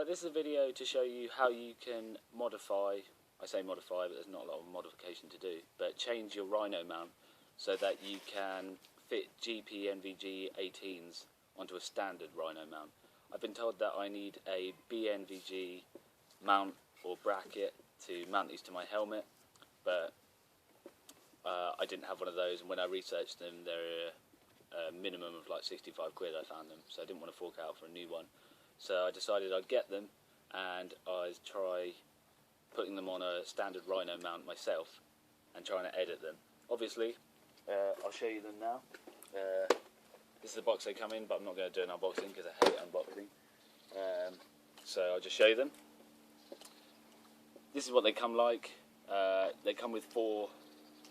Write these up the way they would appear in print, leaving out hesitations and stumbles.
Right, this is a video to show you how you can modify, I say modify, but there's not a lot of modification to do, but change your Rhino mount so that you can fit GPNVG-18s onto a standard Rhino mount. I've been told that I need a BNVG mount or bracket to mount these to my helmet, but I didn't have one of those, and when I researched them, they're a minimum of like 65 quid I found them, so I didn't want to fork out for a new one. So I decided I'd get them and I'd try putting them on a standard Rhino mount myself and trying to edit them. Obviously, I'll show you them now. This is the box they come in, but I'm not going to do an unboxing because I hate unboxing. So I'll just show you them. This is what they come like. They come with 4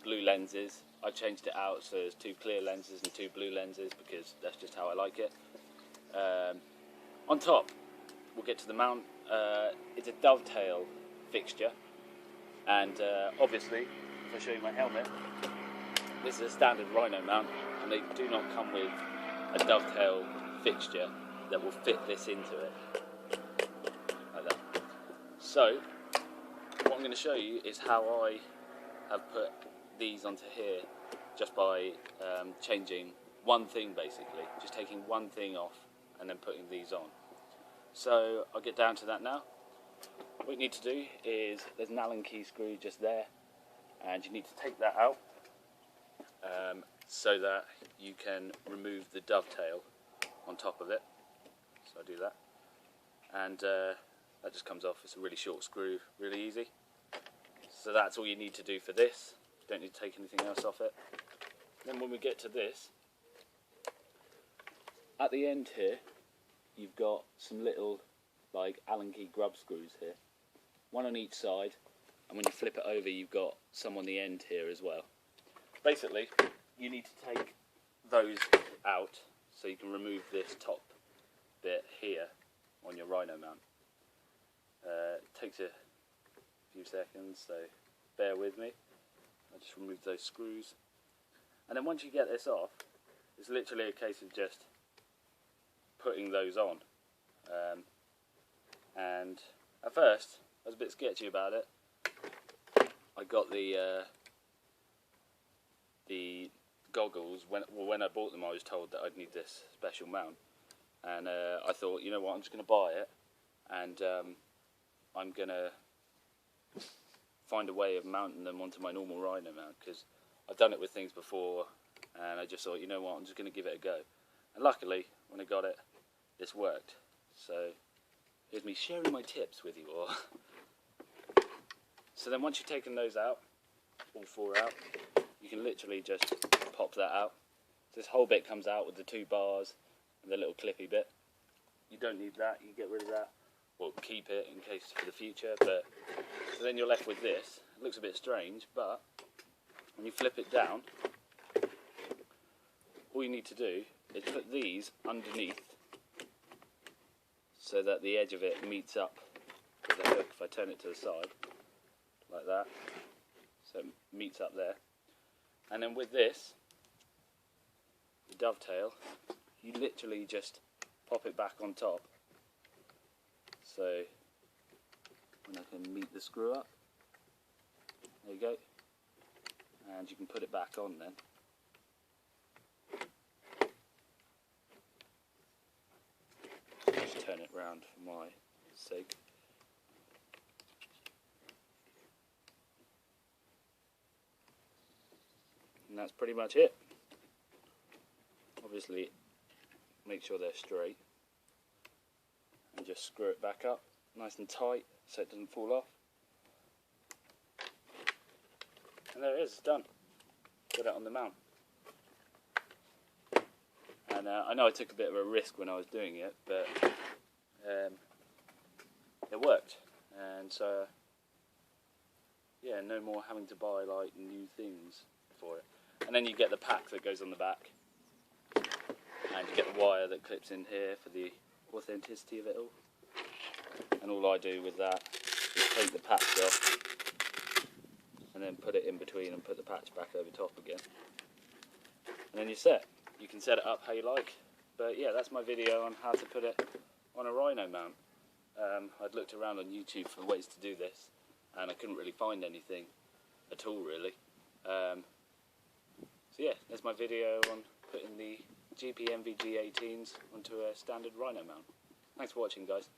blue lenses. I changed it out so there's 2 clear lenses and 2 blue lenses because that's just how I like it. On top, we'll get to the mount. It's a dovetail fixture, and obviously, if I show you my helmet, this is a standard Rhino mount, and they do not come with a dovetail fixture that will fit this into it, like that. So, what I'm going to show you is how I have put these onto here just by changing one thing, basically, just taking one thing off and then putting these on. So I'll get down to that now. What you need to do is, there's an Allen key screw just there, and you need to take that out so that you can remove the dovetail on top of it. So I do that, and that just comes off. It's a really short screw, really easy. So that's all you need to do for this. You don't need to take anything else off it. Then when we get to this, at the end here, you've got some little like Allen key grub screws here, one on each side, and when you flip it over you've got some on the end here as well. Basically, you need to take those out so you can remove this top bit here on your Rhino mount. It takes a few seconds, so bear with me. I'll just remove those screws, and then once you get this off, it's literally a case of just putting those on. And at first I was a bit sketchy about it. I got the goggles when I bought them. I was told that I'd need this special mount, and I thought, you know what, I'm just going to buy it, and I'm going to find a way of mounting them onto my normal Rhino mount, because I've done it with things before, and I just thought, you know what, I'm just going to give it a go. And luckily, when I got it, this worked. So here's me sharing my tips with you all. So then once you've taken those out, all 4 out, you can literally just pop that out. So this whole bit comes out with the 2 bars and the little clippy bit. You don't need that, you get rid of that, or keep it in case for the future. But so then you're left with this. It looks a bit strange, but when you flip it down, all you need to do is put these underneath so that the edge of it meets up with the hook. If I turn it to the side, like that, so it meets up there. And then with this, the dovetail, you literally just pop it back on top. So when I can meet the screw up, there you go, and you can put it back on then. Just turn it round for my sake. And that's pretty much it. Obviously, make sure they're straight, and just screw it back up nice and tight so it doesn't fall off. And there it is, it's done. Put it on the mount. And I know I took a bit of a risk when I was doing it, but it worked. And so, yeah, no more having to buy like new things for it. And then you get the pack that goes on the back, and you get the wire that clips in here for the authenticity of it all. And all I do with that is take the patch off and then put it in between and put the patch back over top again. And then you're set. You can set it up how you like. But yeah, that's my video on how to put it on a Rhino mount. I'd looked around on YouTube for ways to do this, and I couldn't really find anything at all, really. So yeah, there's my video on putting the GPNVG-18s onto a standard Rhino mount. Thanks for watching, guys.